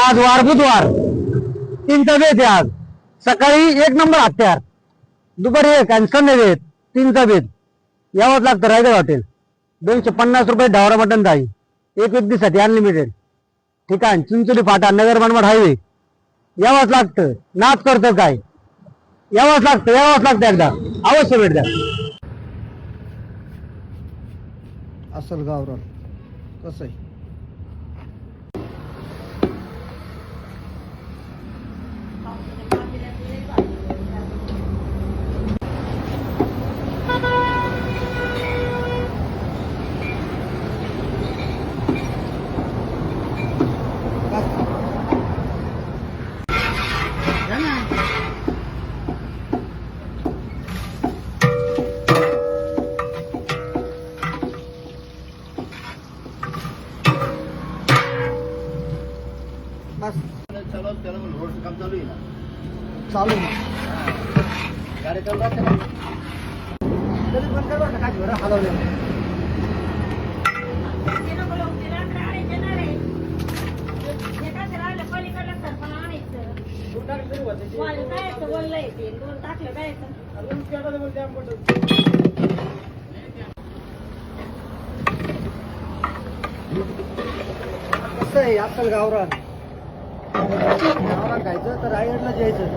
आज वार बुधवार 3 डबे आहेत आज. सकाळी 1 नंबर हत्यार, दुपारी 1 आणि संध्याकाळी 3 डबेत. यावंच लागतं रायगड हॉटेल. 250 रुपये ढावरा मटन थाळी, एक व्यक्तीसाठी अनलिमिटेड. ठिकाण चिंचोली फाटा, नगर मनमाड हायवे. यावंच लागतं. नाच करतं काय, यावंच लागतं एकदा. अवश्य भेट द्या. असल गावरान कसं आहे. बस चालू गाडी हलवले. कसं आहे अक्कल गावरान. गावरान खायचं तर रायगडला जायचं.